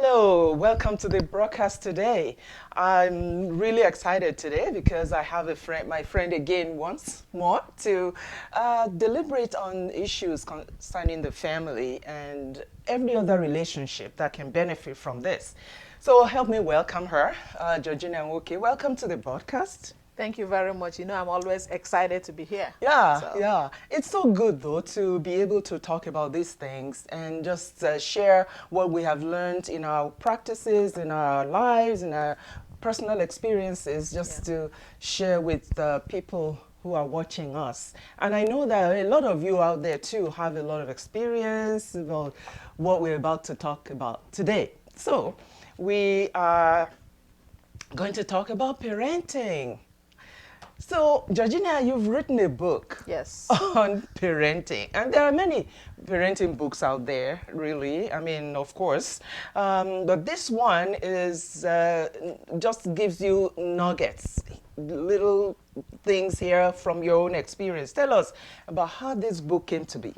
Hello, welcome to the broadcast today. I'm really excited today because I have my friend again once more to deliberate on issues concerning the family and every other relationship that can benefit from this. So help me welcome her, Georginia Nwoke. Welcome to the broadcast. Thank you very much. You know, I'm always excited to be here. Yeah. It's so good though to be able to talk about these things and just share what we have learned in our practices, in our lives, in our personal experiences, just to share with the people who are watching us. And I know that a lot of you out there too have a lot of experience about what we're about to talk about today. So we are going to talk about parenting. So, Georgina, you've written a book Yes. on parenting, and there are many parenting books out there, really. I mean, of course, but this one is just gives you nuggets, little things here from your own experience. Tell us about how this book came to be.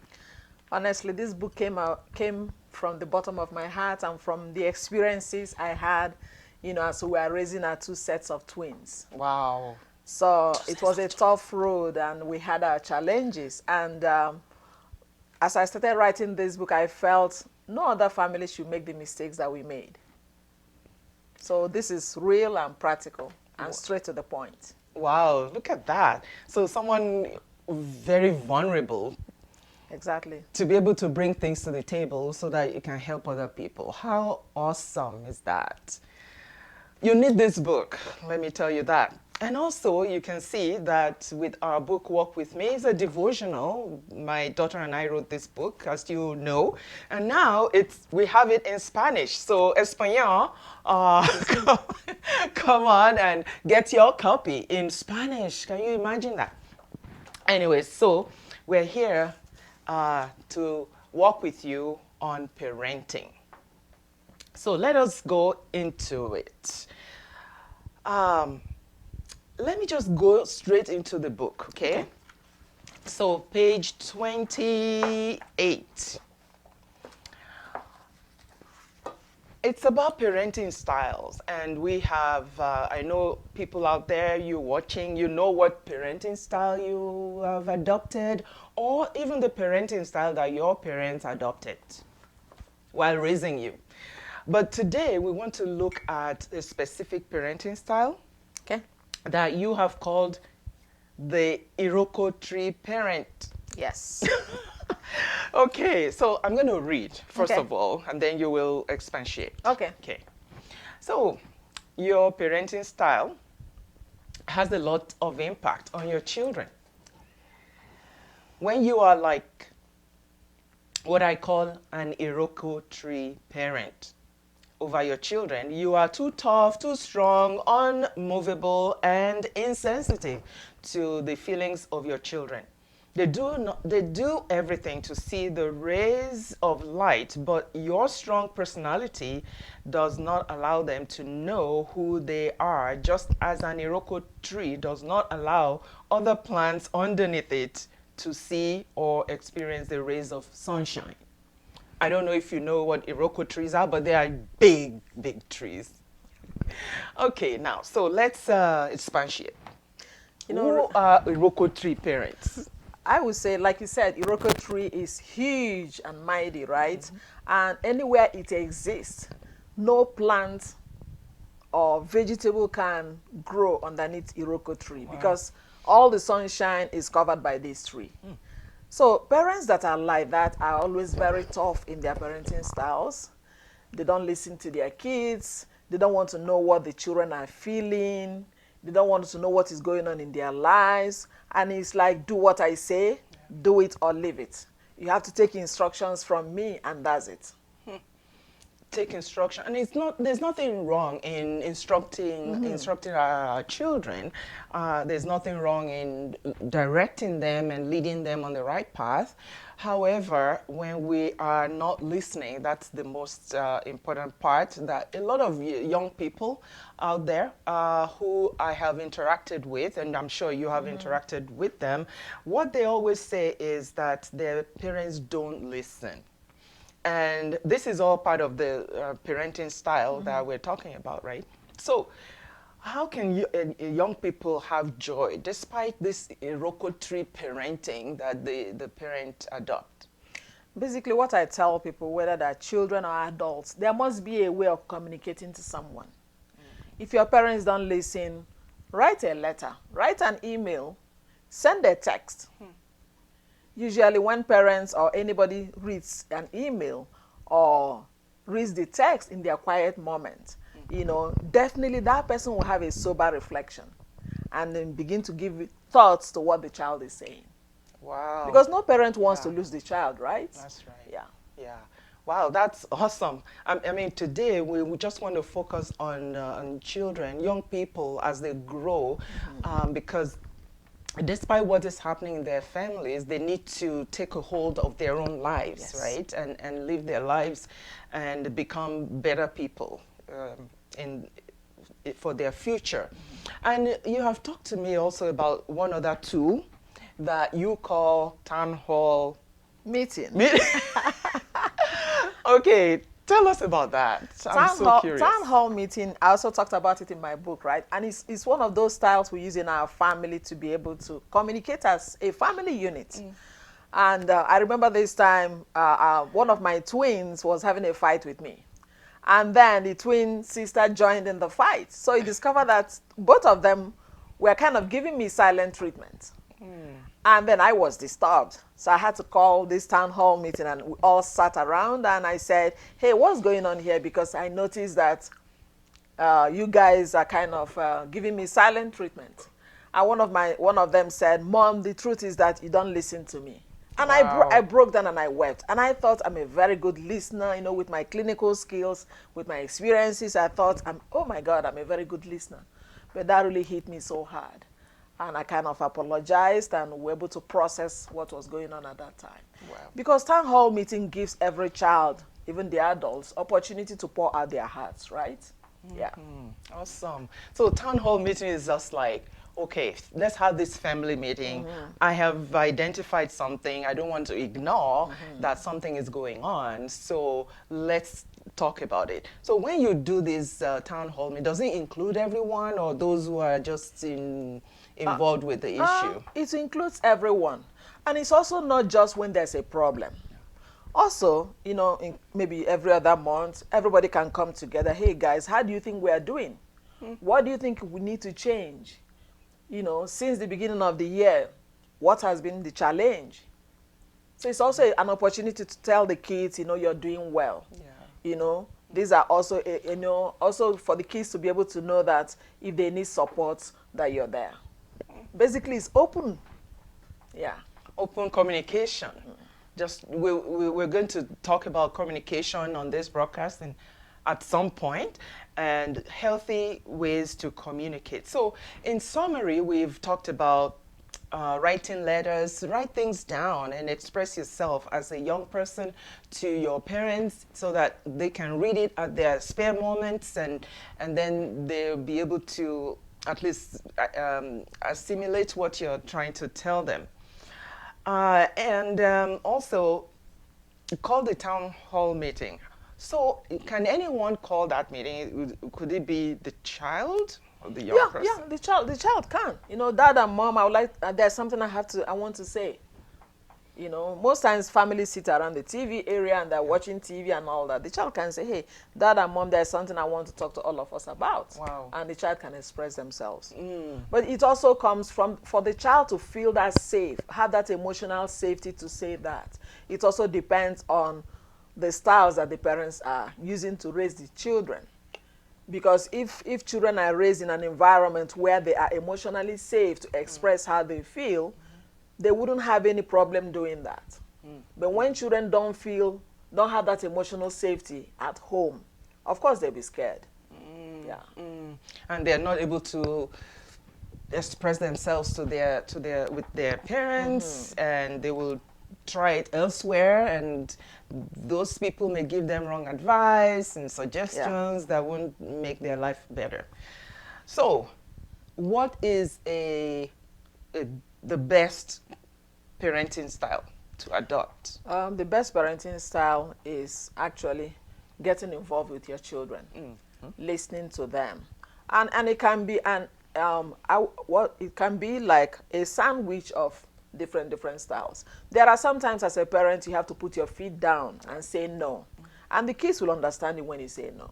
Honestly, this book came from the bottom of my heart and from the experiences I had, you know, as we were raising our two sets of twins. Wow. So it was a tough road and we had our challenges. And as I started writing this book, I felt no other family should make the mistakes that we made. So this is real and practical and straight to the point. Wow, look at that. So someone very vulnerable Exactly. to be able to bring things to the table so that you can help other people. How awesome is that? You need this book, let me tell you that. And also, you can see that with our book, Walk With Me, it's a devotional. My daughter and I wrote this book, as you know. And now we have it in Spanish. So, Espanol, come on and get your copy in Spanish. Can you imagine that? Anyway, so we're here to walk with you on parenting. So let us go into it. Let me just go straight into the book, okay? So page 28. It's about parenting styles, and we have, I know people out there, you watching, you know what parenting style you have adopted, or even the parenting style that your parents adopted while raising you. But today we want to look at a specific parenting style that you have called the Iroko tree parent. Yes. Okay, so I'm going to read first of all, and then you will expatiate. Okay. So your parenting style has a lot of impact on your children. When you are like what I call an Iroko tree parent over your children, you are too tough, too strong, unmovable, and insensitive to the feelings of your children. They do everything to see the rays of light, but your strong personality does not allow them to know who they are, just as an Iroko tree does not allow other plants underneath it to see or experience the rays of sunshine. I don't know if you know what Iroko trees are, but they are big, big trees. Okay, now, so let's expatiate. You know, who are Iroko tree parents? I would say, like you said, Iroko tree is huge and mighty, right? And anywhere it exists, no plant or vegetable can grow underneath Iroko tree because all the sunshine is covered by this tree. So parents that are like that are always very tough in their parenting styles. They don't listen to their kids. They don't want to know what the children are feeling. They don't want to know what is going on in their lives. And it's like, do what I say, do it or leave it. You have to take instructions from me and that's it. Take instruction, and there's nothing wrong in instructing our children. There's nothing wrong in directing them and leading them on the right path. However, when we are not listening, that's the most important part that a lot of young people out there who I have interacted with, and I'm sure you have interacted with them, what they always say is that their parents don't listen. And this is all part of the parenting style that we're talking about, right? So, how can young people have joy despite this Iroko tree parenting that the parent adopt? Basically, what I tell people, whether they're children or adults, there must be a way of communicating to someone. If your parents don't listen, write a letter, write an email, send a text. Usually when parents or anybody reads an email or reads the text in their quiet moment, you know, definitely that person will have a sober reflection and then begin to give thoughts to what the child is saying. Wow. Because no parent wants Yeah. to lose the child, right? That's right. Yeah. Yeah. Wow, that's awesome. I mean, today we just want to focus on children, young people as they grow, because despite what is happening in their families, they need to take a hold of their own lives, Yes. right? And live their lives and become better people in for their future. And you have talked to me also about one other tool that you call town hall Meeting. meeting. Okay, tell us about that. I'm so curious. Town hall meeting, I also talked about it in my book, right? And it's one of those styles we use in our family to be able to communicate as a family unit. And I remember this time, one of my twins was having a fight with me. And then the twin sister joined in the fight. So he discovered that both of them were kind of giving me silent treatment. And then I was disturbed. So I had to call this town hall meeting and we all sat around and I said, hey, what's going on here? Because I noticed that you guys are kind of giving me silent treatment. And one of them said, Mom, the truth is that you don't listen to me. And Wow. I broke down and I wept. And I thought I'm a very good listener, you know, with my clinical skills, with my experiences. I thought, oh my God, I'm a very good listener. But that really hit me so hard. And I kind of apologized and were able to process what was going on at that time. Wow. Because town hall meeting gives every child, even the adults, opportunity to pour out their hearts, right? Yeah. Awesome. So town hall meeting is just like, okay, let's have this family meeting. I have identified something. I don't want to ignore that something is going on. So let's talk about it. So when you do this town hall meeting, does it include everyone or those who are just involved with the issue? It includes everyone. And it's also not just when there's a problem. Also, you know, maybe every other month, everybody can come together. Hey, guys, how do you think we are doing? What do you think we need to change? You know, since the beginning of the year, what has been the challenge? So it's also an opportunity to tell the kids, you know, you're doing well. Yeah. You know, these are also, you know, also for the kids to be able to know that if they need support, that you're there. Basically, it's open. Yeah. Open communication. Just we're going to talk about communication on this broadcast and at some point, and healthy ways to communicate. So in summary, we've talked about writing letters, write things down and express yourself as a young person to your parents so that they can read it at their spare moments and then they'll be able to at least assimilate what you're trying to tell them. Also call the town hall meeting. So can anyone call that meeting? Could it be the child or the young person? Yeah, the child can. You know, dad and mom, I would like, there's something I want to say. You know, most times families sit around the TV area and they're watching TV and all that. The child can say, hey, dad and mom, there's something I want to talk to all of us about. Wow. And the child can express themselves. But it also comes for the child to feel that safe, have that emotional safety to say that. It also depends on the styles that the parents are using to raise the children. Because if children are raised in an environment where they are emotionally safe to express how they feel, they wouldn't have any problem doing that. But when children don't have that emotional safety at home, of course they'll be scared. Yeah. And they're not able to express themselves with their parents, and they will try it elsewhere, and those people may give them wrong advice and suggestions that won't make their life better. So, what is the best parenting style to adopt? The best parenting style is actually getting involved with your children, listening to them, and it can be what it can be like a sandwich of different styles. There are sometimes as a parent you have to put your feet down and say no, and the kids will understand it when you say no.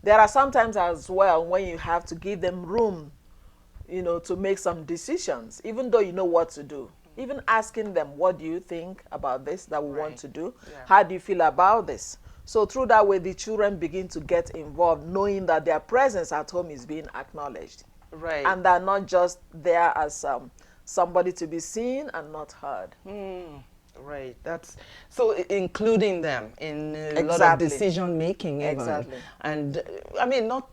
There are sometimes as well when you have to give them room, to make some decisions, even though you know what to do. Even asking them, what do you think about this that we want to do? Yeah. How do you feel about this? So through that way, the children begin to get involved, knowing that their presence at home is being acknowledged. Right. And they're not just there as somebody to be seen and not heard. Right. That's so including them in a lot of Exactly. decision making, even. Exactly. And I mean, not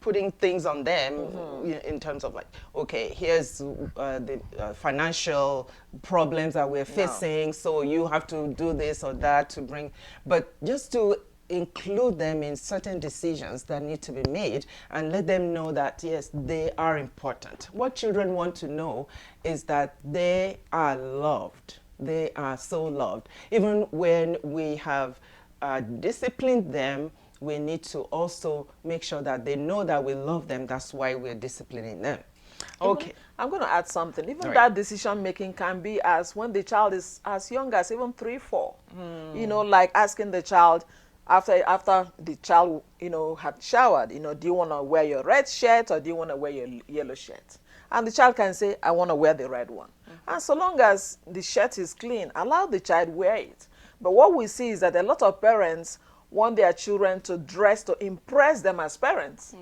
putting things on them in terms of like, okay, here's the financial problems that we're facing, so you have to do this or that to bring, but just to include them in certain decisions that need to be made and let them know that yes, they are important. What children want to know is that they are loved. They are so loved. Even when we have disciplined them, we need to also make sure that they know that we love them. That's why we're disciplining them. Okay. I'm going to add something. Even Right. that decision making can be as when the child is as young as even 3, 4. Like asking the child after the child, had showered, do you want to wear your red shirt or do you want to wear your yellow shirt? And the child can say, I want to wear the red one. And so long as the shirt is clean, allow the child wear it. But what we see is that a lot of parents want their children to dress to impress them as parents,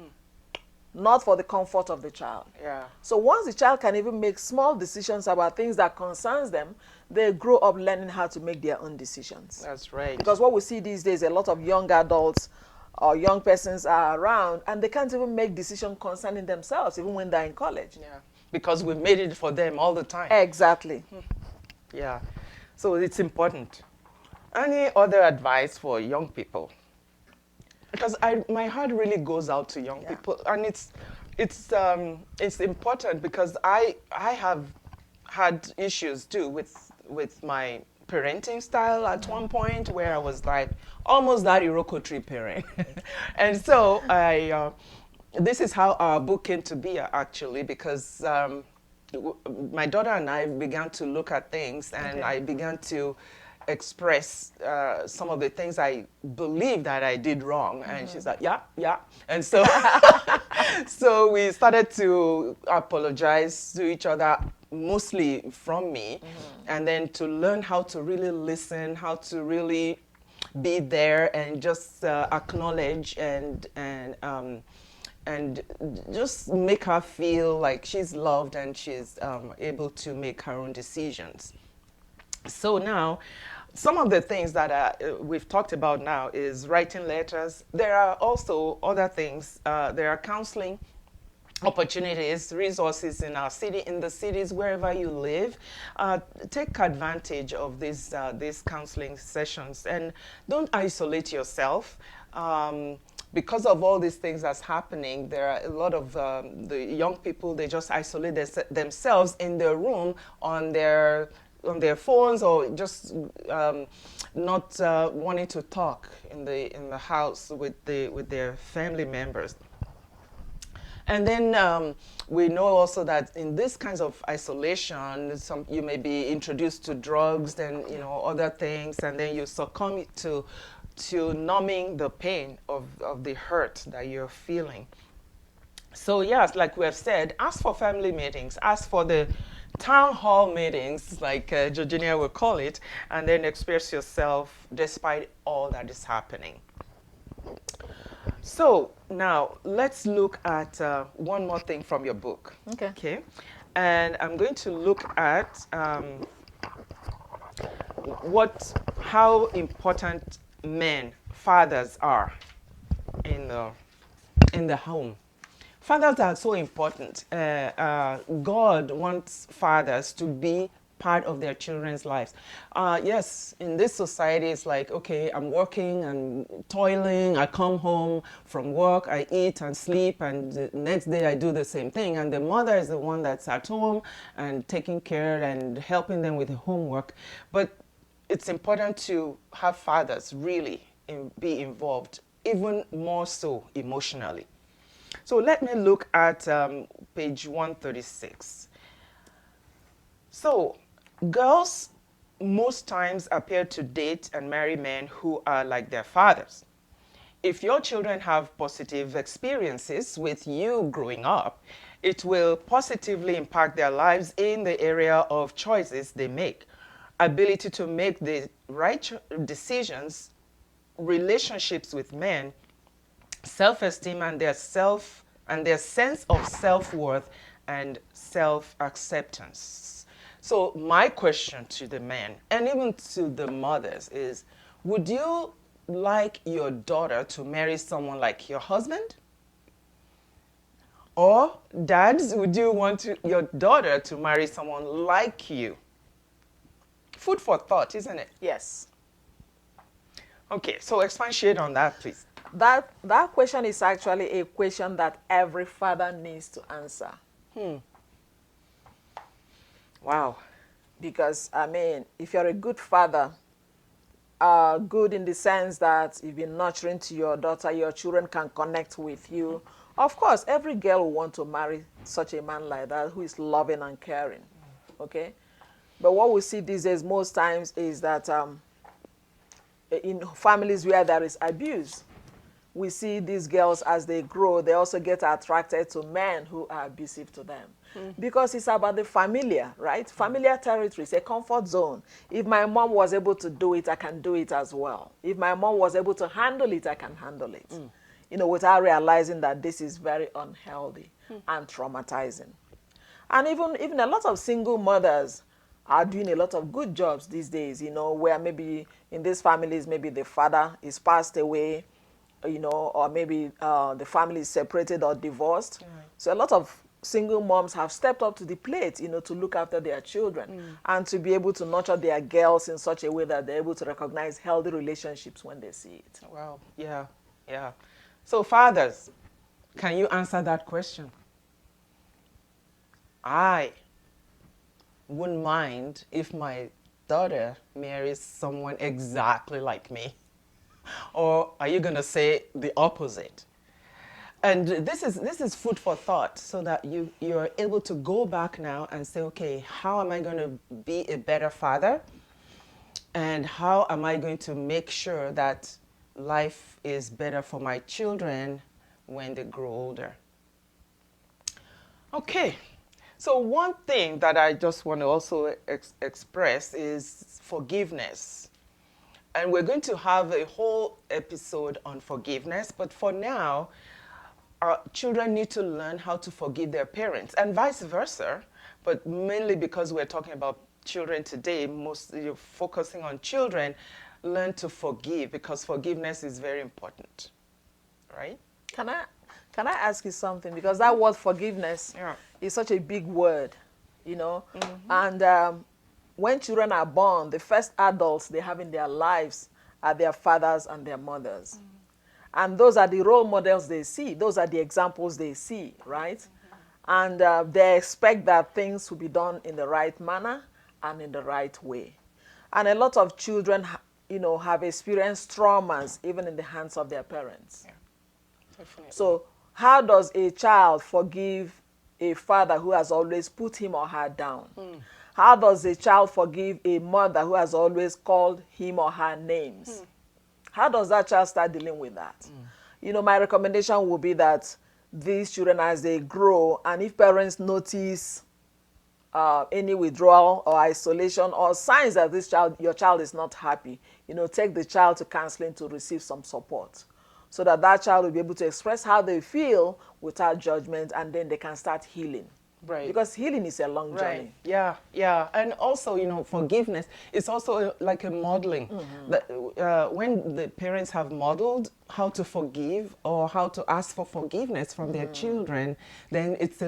not for the comfort of the child. Yeah. So once the child can even make small decisions about things that concerns them, they grow up learning how to make their own decisions. That's right. Because what we see these days, a lot of young adults or young persons are around and they can't even make decisions concerning themselves, even when they're in college. Yeah. Because we made it for them all the time. Exactly. Yeah. So it's important. Any other advice for young people? Because my heart really goes out to young people, and it's important because I have had issues too with my parenting style at one point where I was like almost that Iroko tree parent. And so this is how our book came to be actually, because my daughter and I began to look at things and I began to express some of the things I believe that I did wrong, and she's like, yeah, and so so we started to apologize to each other, mostly from me, and then to learn how to really listen, how to really be there and just acknowledge and just make her feel like she's loved and she's able to make her own decisions. So now, some of the things that we've talked about now is writing letters. There are also other things. There are counseling opportunities, resources in our city, in the cities, wherever you live. Take advantage of these counseling sessions and don't isolate yourself. Because of all these things that's happening, there are a lot of the young people, they just isolate themselves in their room on their phones, or just not wanting to talk in the house with their family members. And then we know also that in this kinds of isolation, you may be introduced to drugs and other things, and then you succumb to numbing the pain of the hurt that you're feeling. So yes, like we have said, ask for family meetings, ask for the town hall meetings, like Georginia will call it, and then express yourself despite all that is happening. So now let's look at one more thing from your book. Okay. And I'm going to look at how important fathers are in the home. Fathers are so important. God wants fathers to be part of their children's lives. Yes, in this society, it's like, okay, I'm working and toiling. I come home from work, I eat and sleep, and the next day I do the same thing. And the mother is the one that's at home and taking care and helping them with the homework. But it's important to have fathers really be involved, even more so emotionally. So let me look at page 136. So girls most times appear to date and marry men who are like their fathers. If your children have positive experiences with you growing up, it will positively impact their lives in the area of choices they make, ability to make the right decisions, relationships with men, self-esteem and their sense of self-worth and self-acceptance. So my question to the men and even to the mothers is, would you like your daughter to marry someone like your husband? Or dads, would you want your daughter to marry someone like you? Food for thought, isn't it? Yes. Okay, so expatiate on that, please. That question is actually a question that every father needs to answer. Wow. Because, I mean, if you're a good father, good in the sense that you've been nurturing to your daughter, your children can connect with you. Of course, every girl will want to marry such a man like that who is loving and caring. Okay? But what we see these days most times is that in families where there is abuse, we see these girls as they grow, they also get attracted to men who are abusive to them. Because it's about the familiar, right? Familiar territory is a comfort zone. If my mom was able to do it, I can do it as well. If my mom was able to handle it, I can handle it. You know, without realizing that this is very unhealthy and traumatizing. And even a lot of single mothers are doing a lot of good jobs these days, you know, where maybe in these families, maybe the father is passed away, you know, or maybe the family is separated or divorced. Right. So a lot of single moms have stepped up to the plate, you know, to look after their children and to be able to nurture their girls in such a way that they're able to recognize healthy relationships when they see it. Wow. Yeah. Yeah. So fathers, can you answer that question? I wouldn't mind if my daughter marries someone exactly like me. Or are you going to say the opposite? And this is food for thought, so that you're able to go back now and say, okay, how am I going to be a better father? And how am I going to make sure that life is better for my children when they grow older? Okay, so one thing that I just want to also express is forgiveness. And we're going to have a whole episode on forgiveness, but for now, our children need to learn how to forgive their parents and vice versa, but mainly because we're talking about children today, mostly focusing on children, learn to forgive because forgiveness is very important, right? Can I ask you something? Because that word forgiveness is such a big word, you know. And when children are born, the first adults they have in their lives are their fathers and their mothers. And those are the role models they see. Those are the examples they see, right? And they expect that things will be done in the right manner and in the right way. And a lot of children, you know, have experienced traumas even in the hands of their parents. Yeah, definitely. So how does a child forgive a father who has always put him or her down? How does a child forgive a mother who has always called him or her names? How does that child start dealing with that? You know, my recommendation would be that these children, as they grow, and if parents notice any withdrawal or isolation or signs that your child is not happy, you know, take the child to counseling to receive some support, so that that child will be able to express how they feel without judgment, and then they can start healing. Right. Because healing is a long journey. Yeah, yeah. And also, you know, forgiveness is also like a modeling. That, when the parents have modeled how to forgive or how to ask for forgiveness from their children, then it's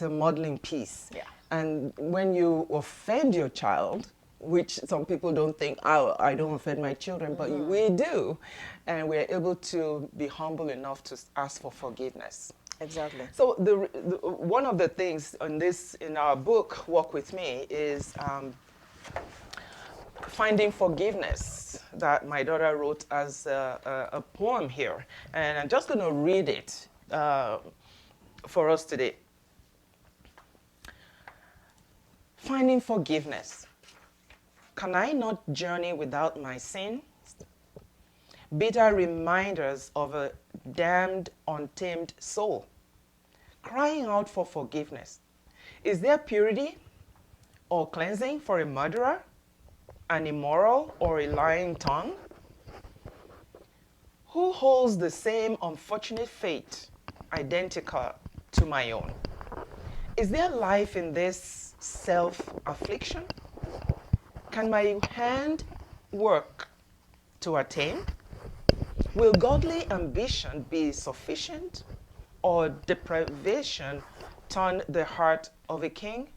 a modeling piece. Yeah. And when you offend your child, which some people don't think, oh, I don't offend my children, but we do. And we're able to be humble enough to ask for forgiveness. Exactly. So one of the things in our book, Walk With Me, is Finding Forgiveness that my daughter wrote as a poem here. And I'm just going to read it for us today. Finding forgiveness. Can I not journey without my sin? Bitter reminders of a damned, untamed soul, crying out for forgiveness. Is there purity or cleansing for a murderer, an immoral or a lying tongue? Who holds the same unfortunate fate, identical to my own? Is there life in this self-affliction? Can my hand work to attain? Will godly ambition be sufficient, or deprivation turn the heart of a king?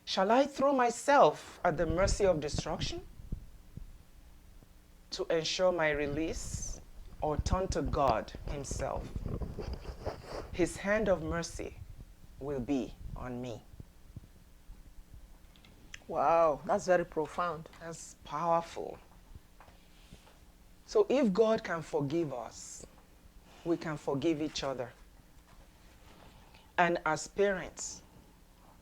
Shall I throw myself at the mercy of destruction to ensure my release, or turn to God himself? His hand of mercy will be on me. Wow, that's very profound. That's powerful. So if God can forgive us, we can forgive each other. And as parents,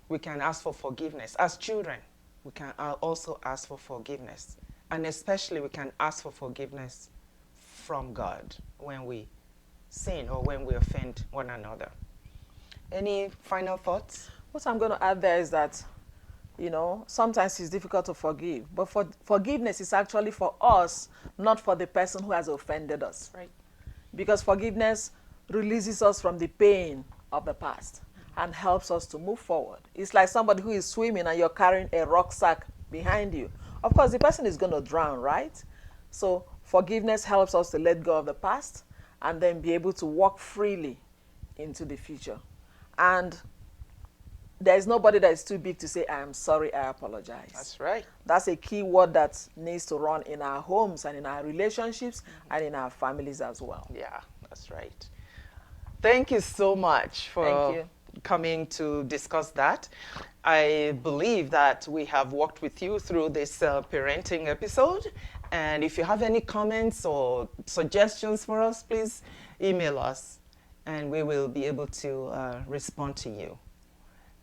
we can ask for forgiveness. As children, we can also ask for forgiveness. And especially we can ask for forgiveness from God when we sin or when we offend one another. Any final thoughts? What I'm going to add there is that, you know, sometimes it's difficult to forgive, but forgiveness is actually for us, not for the person who has offended us. Right. Because forgiveness releases us from the pain of the past and helps us to move forward. It's like somebody who is swimming and you're carrying a rucksack behind you. Of course, the person is going to drown, right? So forgiveness helps us to let go of the past and then be able to walk freely into the future. And there is nobody that is too big to say, I am sorry, I apologize. That's right. That's a key word that needs to run in our homes and in our relationships and in our families as well. Yeah, that's right. Thank you so much for coming to discuss that. I believe that we have walked with you through this parenting episode. And if you have any comments or suggestions for us, please email us and we will be able to respond to you.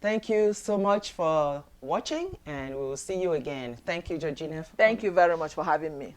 Thank you so much for watching, and we will see you again. Thank you, Georginia. Thank you very much for having me.